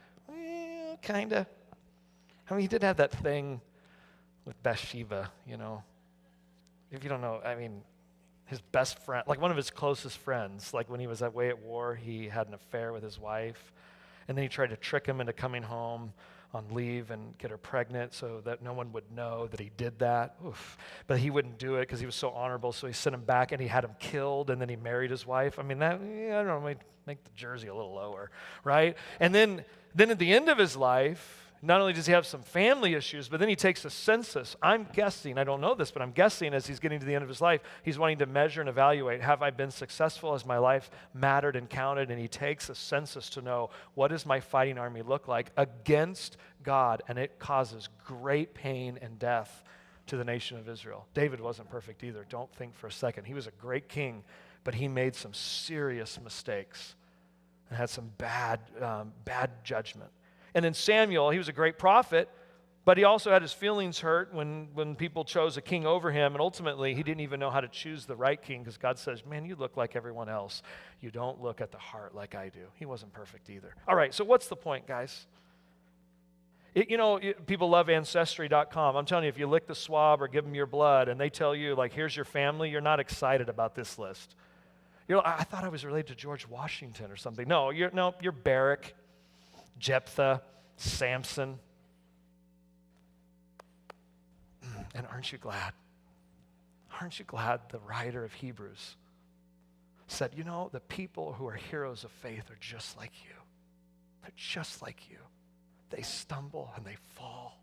Kind of. I mean, he did have that thing with Bathsheba, If you don't know, I mean, his best friend, like one of his closest friends, like when he was away at war, he had an affair with his wife, and then he tried to trick him into coming home on leave and get her pregnant so that no one would know that he did that. Oof. But he wouldn't do it because he was so honorable, so he sent him back, and he had him killed, and then he married his wife. I mean, that, I don't know, make the jersey a little lower, right? And then at the end of his life, not only does he have some family issues, but then he takes a census. I'm guessing, I don't know this, but I'm guessing as he's getting to the end of his life, he's wanting to measure and evaluate, have I been successful? Has my life mattered and counted? And he takes a census to know, what does my fighting army look like against God? And it causes great pain and death to the nation of Israel. David wasn't perfect either. Don't think for a second. He was a great king, but he made some serious mistakes and had some bad judgment. And then Samuel, he was a great prophet, but he also had his feelings hurt when people chose a king over him, and ultimately he didn't even know how to choose the right king because God says, man, you look like everyone else. You don't look at the heart like I do. He wasn't perfect either. All right, so what's the point, guys? People love Ancestry.com. I'm telling you, if you lick the swab or give them your blood and they tell you, like, here's your family, you're not excited about this list. I thought I was related to George Washington or something. No, you're Barak, Jephthah, Samson. And aren't you glad? Aren't you glad the writer of Hebrews said, the people who are heroes of faith are just like you. They're just like you. They stumble and they fall.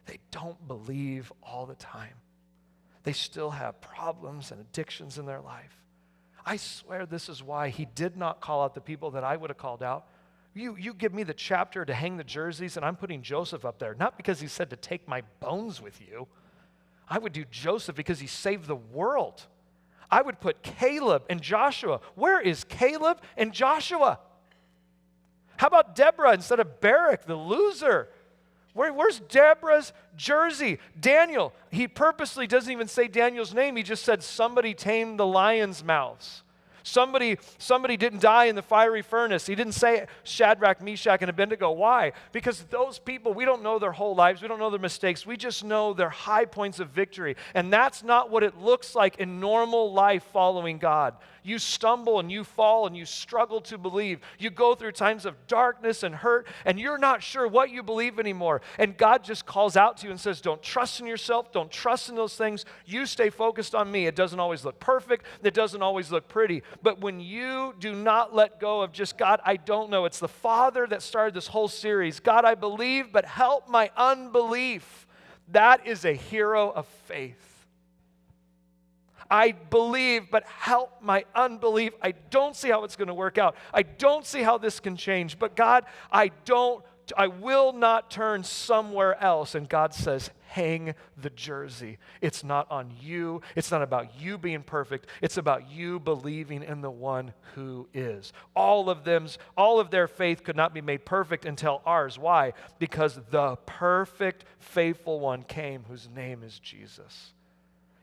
They don't believe all the time. They still have problems and addictions in their life. I swear this is why he did not call out the people that I would have called out. You give me the chapter to hang the jerseys, and I'm putting Joseph up there, not because he said to take my bones with you. I would do Joseph because he saved the world. I would put Caleb and Joshua. Where is Caleb and Joshua? How about Deborah instead of Barak, the loser? Where's Deborah's jersey? Daniel, he purposely doesn't even say Daniel's name. He just said somebody tamed the lions' mouths. Somebody didn't die in the fiery furnace. He didn't say Shadrach, Meshach, and Abednego. Why? Because those people, we don't know their whole lives. We don't know their mistakes. We just know their high points of victory. And that's not what it looks like in normal life following God. You stumble and you fall and you struggle to believe. You go through times of darkness and hurt, and you're not sure what you believe anymore. And God just calls out to you and says, don't trust in yourself. Don't trust in those things. You stay focused on me. It doesn't always look perfect. It doesn't always look pretty. But when you do not let go of just, God, I don't know. It's the Father that started this whole series. God, I believe, but help my unbelief. That is a hero of faith. I believe, but help my unbelief. I don't see how it's going to work out. I don't see how this can change. But God, I will not turn somewhere else. And God says, hang the jersey. It's not on you. It's not about you being perfect. It's about you believing in the one who is. All of their faith could not be made perfect until ours. Why? Because the perfect, faithful one came, whose name is Jesus.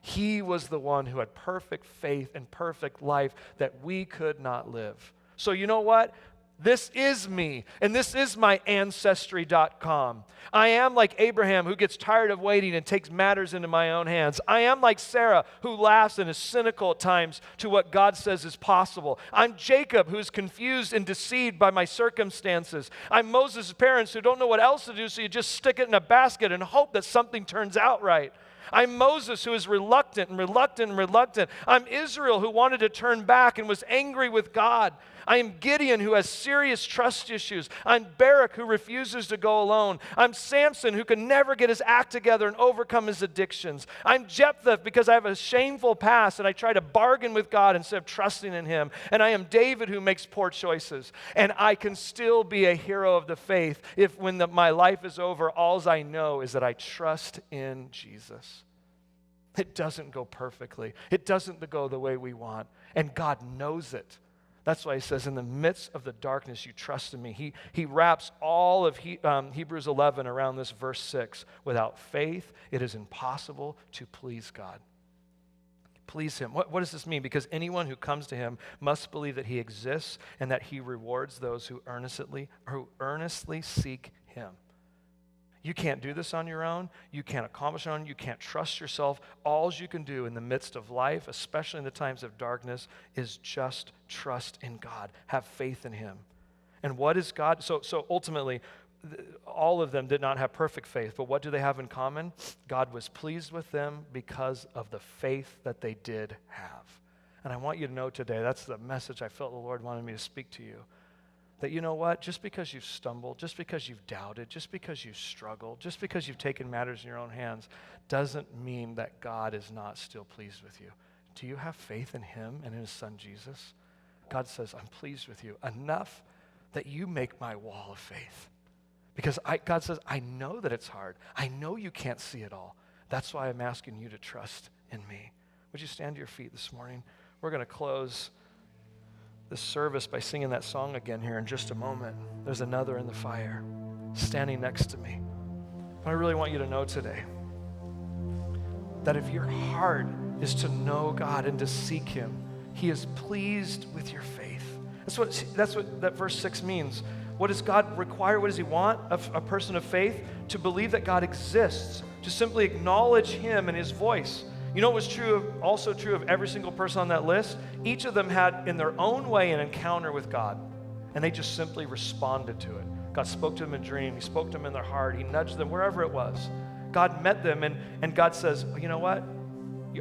He was the one who had perfect faith and perfect life that we could not live. So you know what? This is me, and this is my Ancestry.com. I am like Abraham, who gets tired of waiting and takes matters into my own hands. I am like Sarah, who laughs and is cynical at times to what God says is possible. I'm Jacob, who is confused and deceived by my circumstances. I'm Moses' parents who don't know what else to do, so you just stick it in a basket and hope that something turns out right. I'm Moses, who is reluctant. I'm Israel, who wanted to turn back and was angry with God. I am Gideon, who has serious trust issues. I'm Barak, who refuses to go alone. I'm Samson, who can never get his act together and overcome his addictions. I'm Jephthah, because I have a shameful past and I try to bargain with God instead of trusting in him. And I am David, who makes poor choices. And I can still be a hero of the faith if when my life is over, all I know is that I trust in Jesus. It doesn't go perfectly. It doesn't go the way we want. And God knows it. That's why he says, in the midst of the darkness, you trust in me. He wraps all of Hebrews 11 around this verse 6. Without faith, it is impossible to please God. Please him. What does this mean? Because anyone who comes to him must believe that he exists and that he rewards those who earnestly seek him. You can't do this on your own. You can't accomplish it on your own. You can't trust yourself. All you can do in the midst of life, especially in the times of darkness, is just trust in God. Have faith in him. And what is God? So ultimately, all of them did not have perfect faith, but what do they have in common? God was pleased with them because of the faith that they did have. And I want you to know today, that's the message I felt the Lord wanted me to speak to you. That you know what, just because you've stumbled, just because you've doubted, just because you've struggled, just because you've taken matters in your own hands, doesn't mean that God is not still pleased with you. Do you have faith in him and in his son Jesus? God says, I'm pleased with you enough that you make my wall of faith. Because God says, I know that it's hard. I know you can't see it all. That's why I'm asking you to trust in me. Would you stand to your feet this morning? We're going to close this service by singing that song again here in just a moment. There's another in the fire standing next to me. But I really want you to know today that if your heart is to know God and to seek him, he is pleased with your faith. That's what that verse 6 means. What does God require? What does he want of a person of faith? To believe that God exists, to simply acknowledge him and his voice. You know what was also true of every single person on that list? Each of them had, in their own way, an encounter with God, and they just simply responded to it. God spoke to them in a dream. He spoke to them in their heart. He nudged them wherever it was. God met them, and God says, you know what?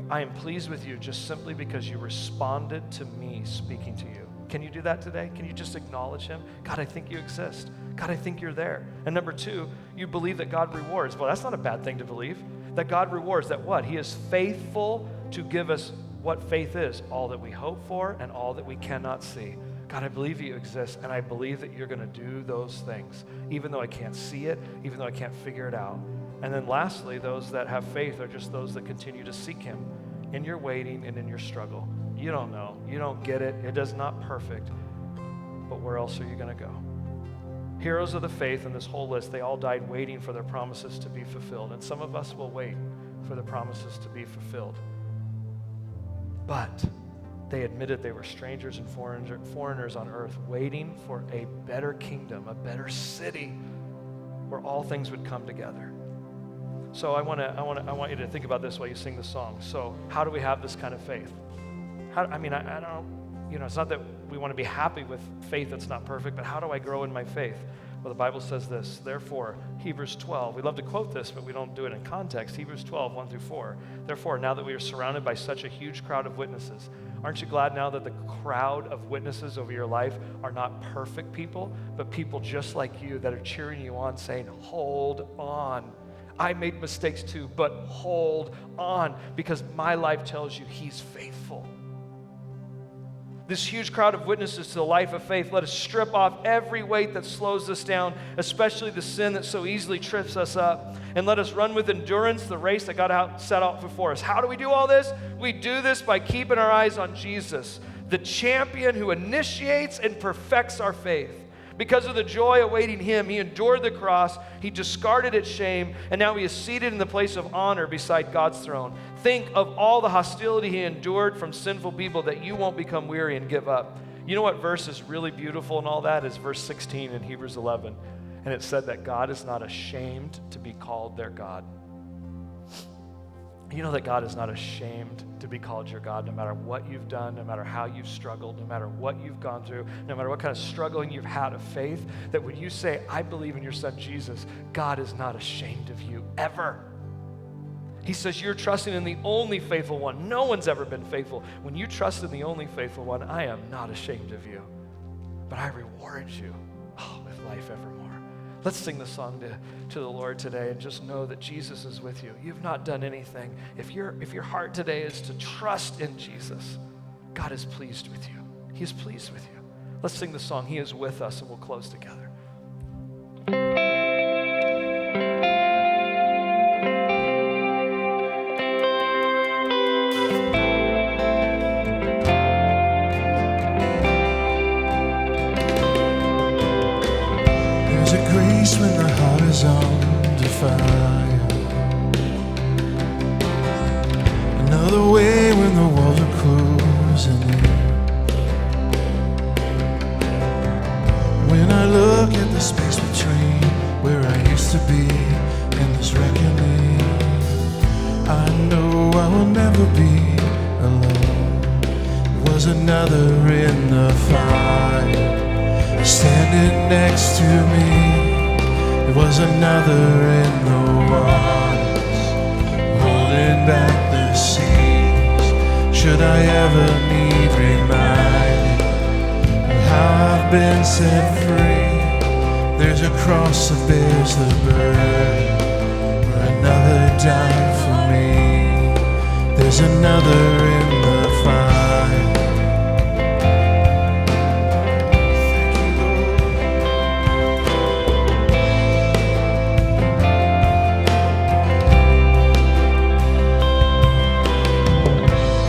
I am pleased with you just simply because you responded to me speaking to you. Can you do that today? Can you just acknowledge him? God, I think you exist. God, I think you're there. And number 2, you believe that God rewards. Well, that's not a bad thing to believe. That God rewards, that what? He is faithful to give us what faith is, all that we hope for and all that we cannot see. God, I believe you exist, and I believe that you're going to do those things, even though I can't see it, even though I can't figure it out. And then lastly, those that have faith are just those that continue to seek him in your waiting and in your struggle. You don't know. You don't get it. It is not perfect. But where else are you going to go? Heroes of the faith in this whole list, they all died waiting for their promises to be fulfilled. And some of us will wait for the promises to be fulfilled. But they admitted they were strangers and foreigners on earth, waiting for a better kingdom, a better city where all things would come together. So I want you to think about this while you sing the song. So how do we have this kind of faith? I don't, it's not that we want to be happy with faith that's not perfect, but how do I grow in my faith? Well, the Bible says this, therefore, Hebrews 12, we love to quote this, but we don't do it in context. Hebrews 12, 1 through 4. Therefore, now that we are surrounded by such a huge crowd of witnesses, aren't you glad now that the crowd of witnesses over your life are not perfect people, but people just like you that are cheering you on, saying, hold on. I made mistakes too, but hold on, because my life tells you he's faithful. This huge crowd of witnesses to the life of faith, let us strip off every weight that slows us down, especially the sin that so easily trips us up, and let us run with endurance the race that God set out before us. How do we do all this? We do this by keeping our eyes on Jesus, the champion who initiates and perfects our faith. Because of the joy awaiting him, he endured the cross, he discarded its shame, and now he is seated in the place of honor beside God's throne. Think of all the hostility he endured from sinful people that you won't become weary and give up. You know what verse is really beautiful and all that is verse 16 in Hebrews 11. And it said that God is not ashamed to be called their God. You know that God is not ashamed to be called your God, no matter what you've done, no matter how you've struggled, no matter what you've gone through, no matter what kind of struggling you've had of faith, that when you say, I believe in your son Jesus, God is not ashamed of you, ever. He says you're trusting in the only faithful one. No one's ever been faithful. When you trust in the only faithful one, I am not ashamed of you, but I reward you with life evermore. Let's sing the song to the Lord today and just know that Jesus is with you. You've not done anything. If your heart today is to trust in Jesus, God is pleased with you. He is pleased with you. Let's sing the song, He is with us, and we'll close together. peace when the heart is under fire. Another way when the walls are closing in. When I look at the space between where I used to be and this reckoning, I know I will never be alone. There was another in the fire standing next to me. There was another in the waters holding back the seas. Should I ever need reminding of how I've been set free? There's a cross that bears the burden where another died for me. There's another in the fire.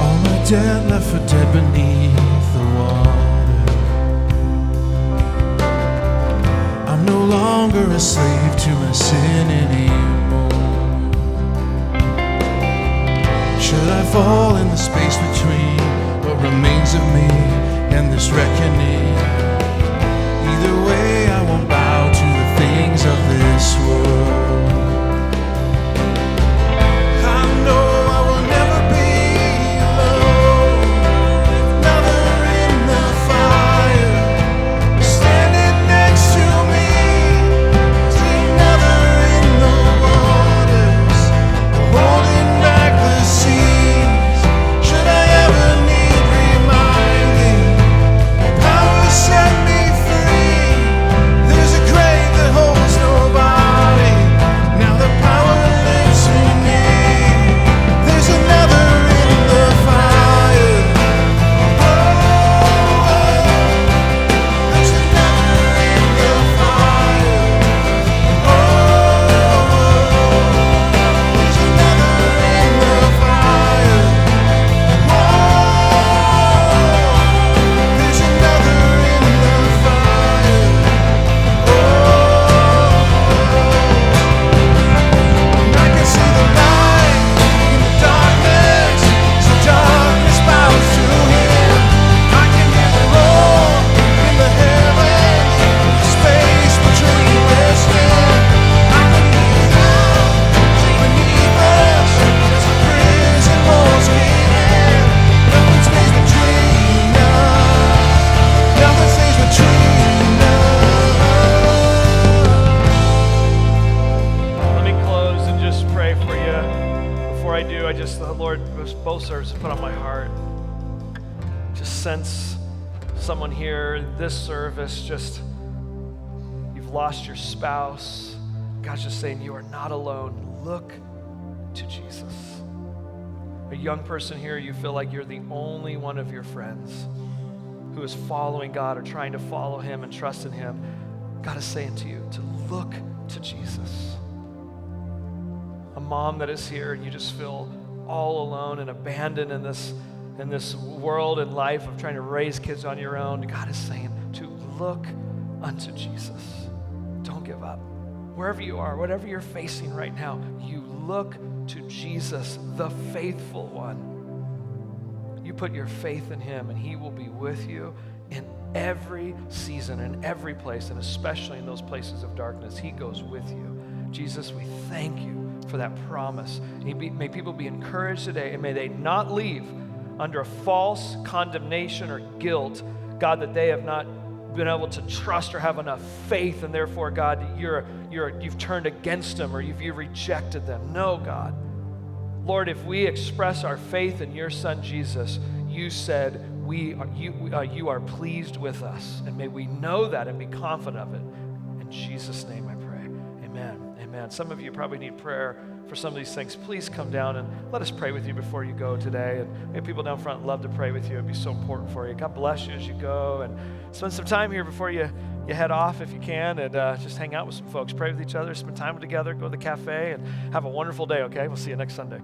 All my dead left for dead beneath the water. I'm no longer a slave to my sin anymore. Should I fall in the space between what remains of me and this reckoning? Either way, I won't bow to the things of this world. I know I will never be alone. Another in the fire standing next to me. Another in the waters holding back the seas. Should I ever need reminding, power set me free. There's a grave that holds nobody. Now the power lives in me. There's another in the fire. Oh, there's another in the fire. Oh, there's another in the fire. Oh, there's another in the fire. I can see the light in the darkness, so darkness bows to him. I can hear the roar in the heavens, the space between us and I can hear sound beneath us as the prison walls cave in. Nothing stays between us. Nothing stays between us. Let me close and just pray for you. Before I do, the Lord, both services put on my heart. Just sense someone here, this service, you've lost your spouse. God's just saying, you are not alone. Look to Jesus. A young person here, you feel like you're the only one of your friends who is following God or trying to follow him and trust in him. God is saying to you to look to Jesus. A mom that is here and you just feel all alone and abandoned in this world and life of trying to raise kids on your own. God is saying to look unto Jesus. Don't give up. Wherever you are, whatever you're facing right now, you look to Jesus, the faithful one. You put your faith in him and he will be with you in every season, in every place, and especially in those places of darkness. He goes with you. Jesus, we thank you for that promise. May people be encouraged today, and may they not leave under a false condemnation or guilt, God, that they have not been able to trust or have enough faith, and therefore, God, you've turned against them or you've rejected them. No, God. Lord, if we express our faith in your Son, Jesus, you said you are pleased with us, and may we know that and be confident of it. In Jesus' name I pray. Amen. Amen. Some of you probably need prayer for some of these things. Please come down and let us pray with you before you go today. And we have people down front love to pray with you. It'd be so important for you. God bless you as you go. And spend some time here before you head off if you can, and just hang out with some folks. Pray with each other, spend time together, go to the cafe, and have a wonderful day, okay? We'll see you next Sunday.